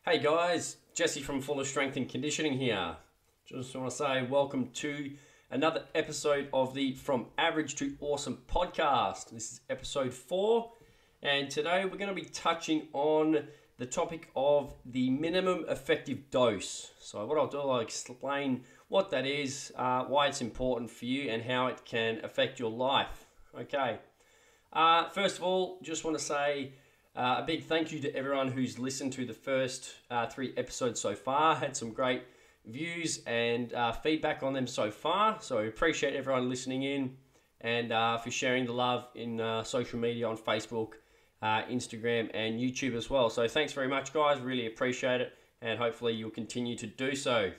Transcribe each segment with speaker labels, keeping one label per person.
Speaker 1: Hey guys, Jesse from Fulla Strength and Conditioning here. Just want to say welcome to another episode of the From Average to Awesome podcast. This is episode 4, and today we're going to be touching on the topic of the minimum effective dose. So what I'll do, I'll explain what that is, why it's important for you, and how it can affect your life. Okay. First of all, just want to say a big thank you to everyone who's listened to the first 3 episodes so far. Had some great views and feedback on them so far. So I appreciate everyone listening in and for sharing the love in social media on Facebook, Instagram and YouTube as well. So thanks very much guys, really appreciate it, and hopefully you'll continue to do so.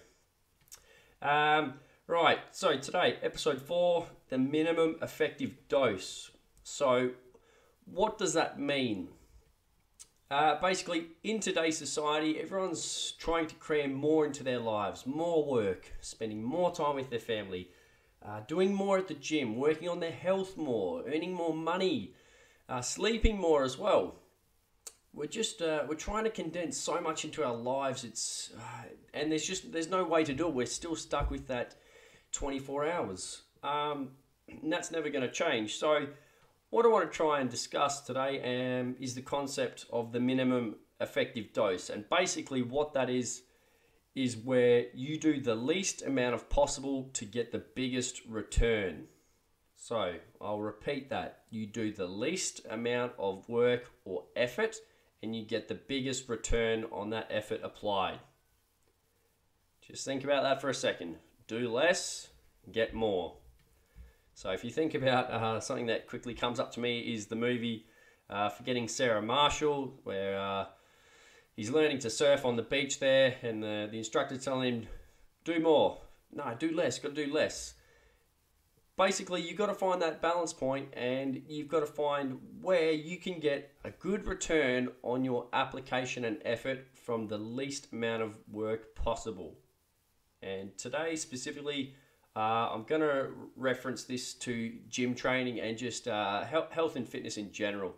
Speaker 1: Right, so today, episode 4, the minimum effective dose. So what does that mean? Basically, in today's society, everyone's trying to cram more into their lives, more work, spending more time with their family, doing more at the gym, working on their health more, earning more money, sleeping more as well. We're trying to condense so much into our lives. And there's no way to do it. We're still stuck with that 24 hours, and that's never going to change. So what I want to try and discuss today is the concept of the minimum effective dose. And basically what that is where you do the least amount of possible to get the biggest return. So I'll repeat that. You do the least amount of work or effort and you get the biggest return on that effort applied. Just think about that for a second. Do less, get more. So if you think about something that quickly comes up to me is the movie Forgetting Sarah Marshall, where he's learning to surf on the beach there, and the instructor telling him, do more. No, do less, got to do less. Basically, you've got to find that balance point, and you've got to find where you can get a good return on your application and effort from the least amount of work possible. And today, specifically, I'm going to reference this to gym training and just health and fitness in general.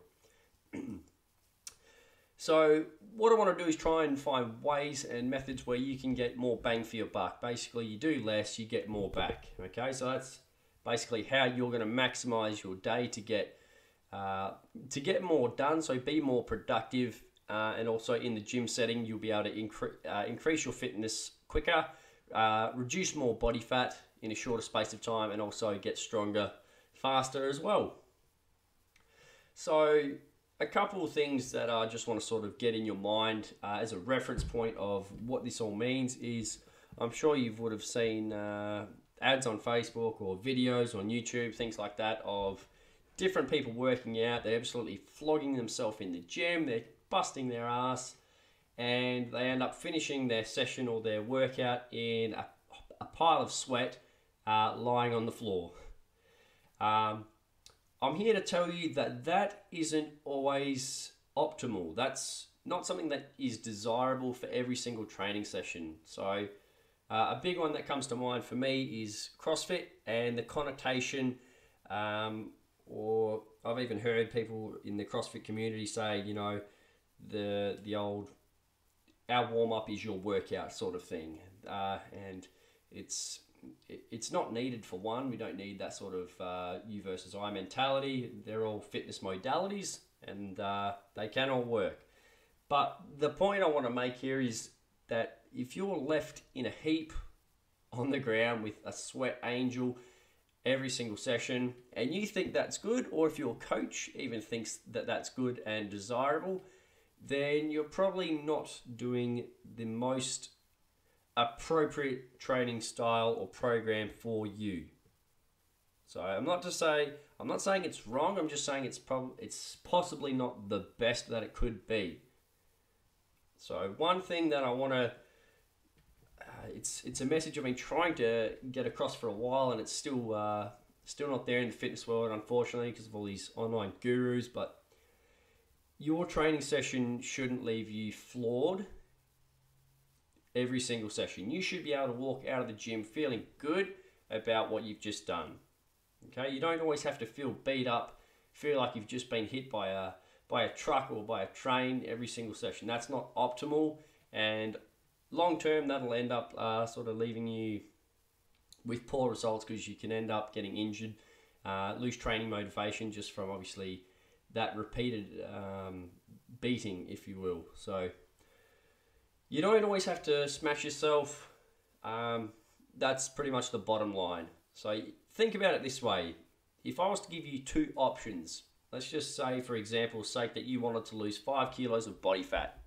Speaker 1: So what I want to do is try and find ways and methods where you can get more bang for your buck. Basically, you do less, you get more back. Okay, so that's basically how you're going to maximize your day to get more done. So be more productive, and also in the gym setting, you'll be able to increase your fitness quicker, reduce more body fat in a shorter space of time, and also get stronger faster as well. So a couple of things that I just want to sort of get in your mind as a reference point of what this all means is, I'm sure you would have seen ads on Facebook or videos on YouTube, things like that, of different people working out. They're absolutely flogging themselves in the gym, they're busting their ass, and they end up finishing their session or their workout in a pile of sweat, lying on the floor. I'm here to tell you that that isn't always optimal. That's not something that is desirable for every single training session. So a big one that comes to mind for me is CrossFit and the connotation, or I've even heard people in the CrossFit community say, you know, the old, our warm-up is your workout sort of thing. And it's not needed. For one, we don't need that sort of you versus I mentality. They're all fitness modalities, and they can all work. But the point I want to make here is that if you're left in a heap on the ground with a sweat angel every single session, and you think that's good, or if your coach even thinks that that's good and desirable, then you're probably not doing the most appropriate training style or program for you. So I'm not saying it's wrong. I'm just saying it's possibly not the best that it could be. So one thing that I want to it's a message I've been trying to get across for a while, and it's still not there in the fitness world, unfortunately, because of all these online gurus. But your training session shouldn't leave you flawed every single session. You should be able to walk out of the gym feeling good about what you've just done. Okay, you don't always have to feel beat up, feel like you've just been hit by a truck or by a train every single session. That's not optimal, and long term that'll end up sort of leaving you with poor results, because you can end up getting injured, lose training motivation just from obviously that repeated beating, if you will. So you don't always have to smash yourself. That's pretty much the bottom line. So think about it this way. If I was to give you two options, let's just say for example's sake that you wanted to lose 5 kilos of body fat.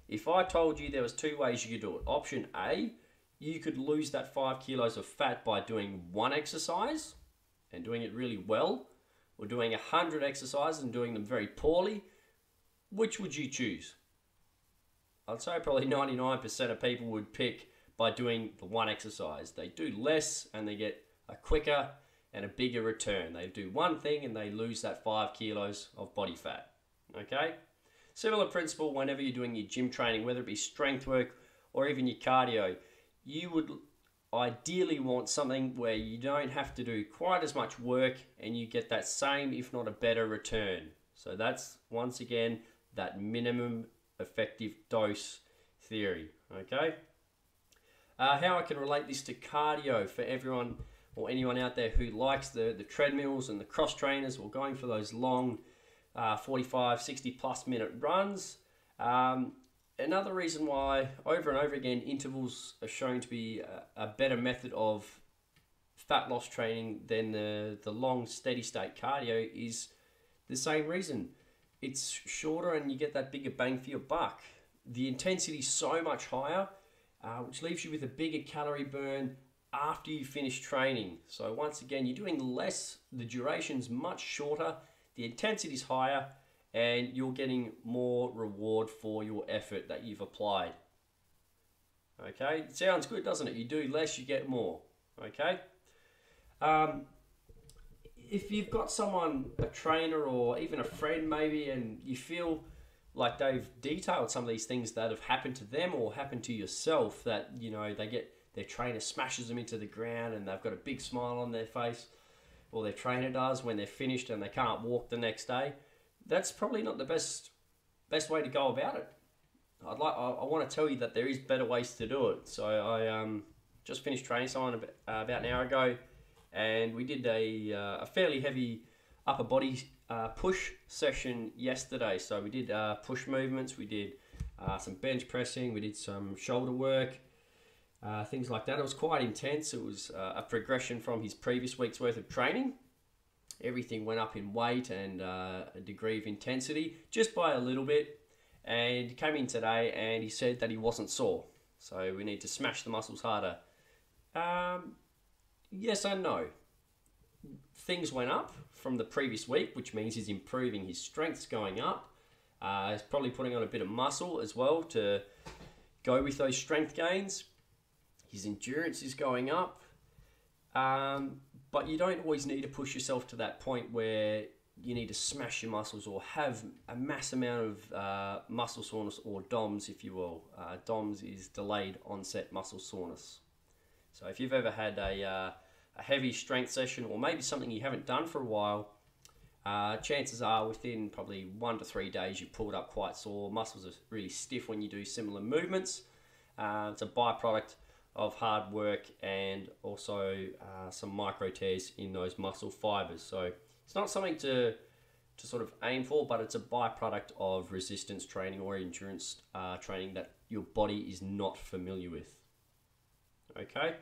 Speaker 1: If I told you there was two ways you could do it. Option A, you could lose that 5 kilos of fat by doing one exercise and doing it really well, or doing 100 exercises and doing them very poorly. Which would you choose? I'd say probably 99% of people would pick by doing the one exercise. They do less and they get a quicker and a bigger return. They do one thing and they lose that 5 kilos of body fat. Okay? Similar principle whenever you're doing your gym training, whether it be strength work or even your cardio. You would ideally want something where you don't have to do quite as much work and you get that same, if not a better return. So that's, once again, that minimum effective dose theory. Okay? How I can relate this to cardio for everyone or anyone out there who likes the treadmills and the cross trainers, or going for those long 45, 60 plus minute runs. Another reason why over and over again intervals are shown to be a better method of fat loss training than the long steady state cardio is the same reason. It's shorter and you get that bigger bang for your buck. The intensity is so much higher, which leaves you with a bigger calorie burn after you finish training. So once again, you're doing less, the duration's much shorter, the intensity's higher, and you're getting more reward for your effort that you've applied. Okay, it sounds good, doesn't it? You do less, you get more. Okay. If you've got someone, a trainer or even a friend maybe, and you feel like they've detailed some of these things that have happened to them or happened to yourself, that, you know, they get, their trainer smashes them into the ground and they've got a big smile on their face, or their trainer does when they're finished and they can't walk the next day, that's probably not the best way to go about it. I want to tell you that there is better ways to do it. So I just finished training someone about an hour ago, and we did a fairly heavy upper body push session yesterday. So we did push movements, we did some bench pressing, we did some shoulder work, things like that. It was quite intense. It was a progression from his previous week's worth of training. Everything went up in weight and a degree of intensity, just by a little bit. And he came in today and he said that he wasn't sore. So we need to smash the muscles harder. Yes and no. Things went up from the previous week, which means he's improving. His strength's going up. He's probably putting on a bit of muscle as well to go with those strength gains. His endurance is going up. But you don't always need to push yourself to that point where you need to smash your muscles or have a mass amount of muscle soreness, or DOMS, if you will. DOMS is delayed onset muscle soreness. So if you've ever had a heavy strength session, or maybe something you haven't done for a while, chances are within probably 1 to 3 days you pulled up quite sore. Muscles are really stiff when you do similar movements. It's a byproduct of hard work and also some micro tears in those muscle fibers. So it's not something to sort of aim for, but it's a byproduct of resistance training or endurance training that your body is not familiar with. Okay,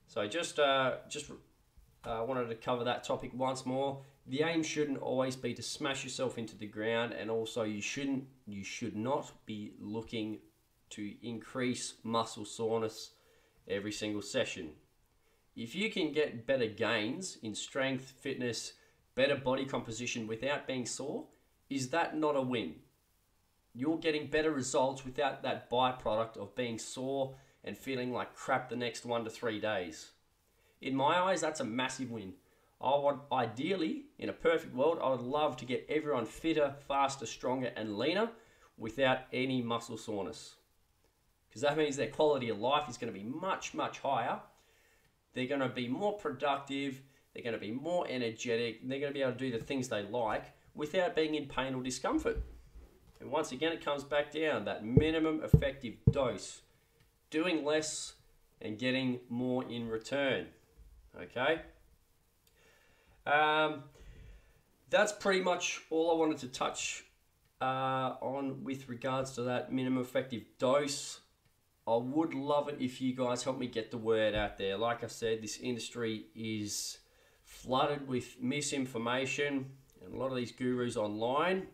Speaker 1: so just wanted to cover that topic once more. The aim shouldn't always be to smash yourself into the ground, and also you should not be looking to increase muscle soreness every single session. If you can get better gains in strength, fitness, better body composition without being sore, is that not a win? You're getting better results without that byproduct of being sore and feeling like crap the next 1 to 3 days. In my eyes, that's a massive win. I would ideally, in a perfect world, I would love to get everyone fitter, faster, stronger, and leaner without any muscle soreness. Because that means their quality of life is going to be much, much higher. They're going to be more productive, they're going to be more energetic, and they're going to be able to do the things they like without being in pain or discomfort. And once again, it comes back down, that minimum effective dose. Doing less and getting more in return. Okay? That's pretty much all I wanted to touch on with regards to that minimum effective dose. I would love it if you guys help me get the word out there. Like I said, this industry is flooded with misinformation, and a lot of these gurus online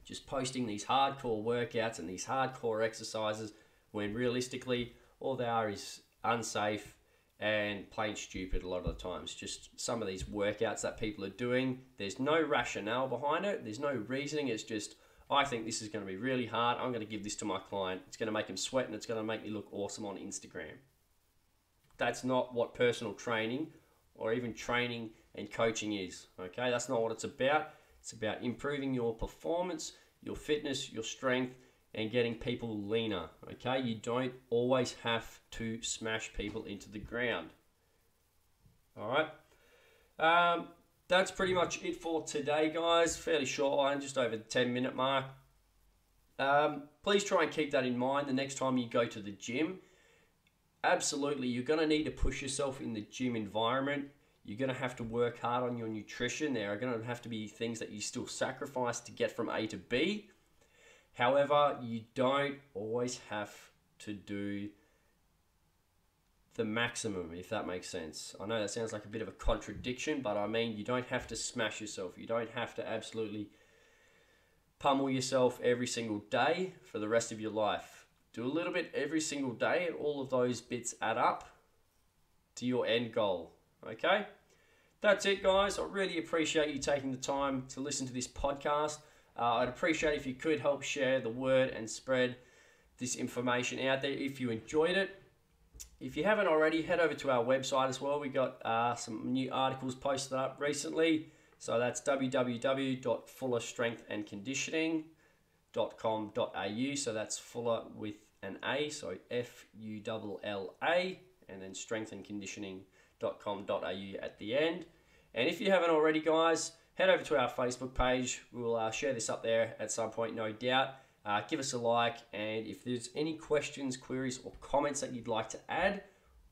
Speaker 1: just posting these hardcore workouts and these hardcore exercises when realistically all they are is unsafe and plain stupid a lot of the times. Just some of these workouts that people are doing, there's no rationale behind it, there's no reasoning. It's just, I think this is going to be really hard, I'm going to give this to my client, it's going to make him sweat and it's going to make me look awesome on Instagram. That's not what personal training or even training and coaching is. Okay, that's not what it's about. It's about improving your performance, your fitness, your strength, and getting people leaner. Okay, you don't always have to smash people into the ground. All right, that's pretty much it for today, guys. Fairly short one, just over the 10-minute mark. Please try and keep that in mind the next time you go to the gym. Absolutely, you're going to need to push yourself in the gym environment. You're going to have to work hard on your nutrition. There are going to have to be things that you still sacrifice to get from A to B. However, you don't always have to do the maximum, if that makes sense. I know that sounds like a bit of a contradiction, but I mean, you don't have to smash yourself. You don't have to absolutely pummel yourself every single day for the rest of your life. Do a little bit every single day, and all of those bits add up to your end goal. Okay? That's it, guys. I really appreciate you taking the time to listen to this podcast. I'd appreciate if you could help share the word and spread this information out there if you enjoyed it. If you haven't already, head over to our website as well. We got some new articles posted up recently. So that's www.fullastrengthandconditioning.com.au. So that's Fulla with an A, so Fulla, and then strengthandconditioning.com.au at the end. And if you haven't already, guys, head over to our Facebook page. We'll share this up there at some point, no doubt. Give us a like, and if there's any questions, queries, or comments that you'd like to add,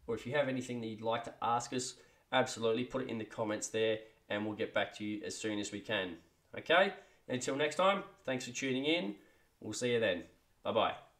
Speaker 1: or if you have anything that you'd like to ask us, absolutely put it in the comments there, and we'll get back to you as soon as we can. Okay? Until next time, thanks for tuning in. We'll see you then. Bye-bye.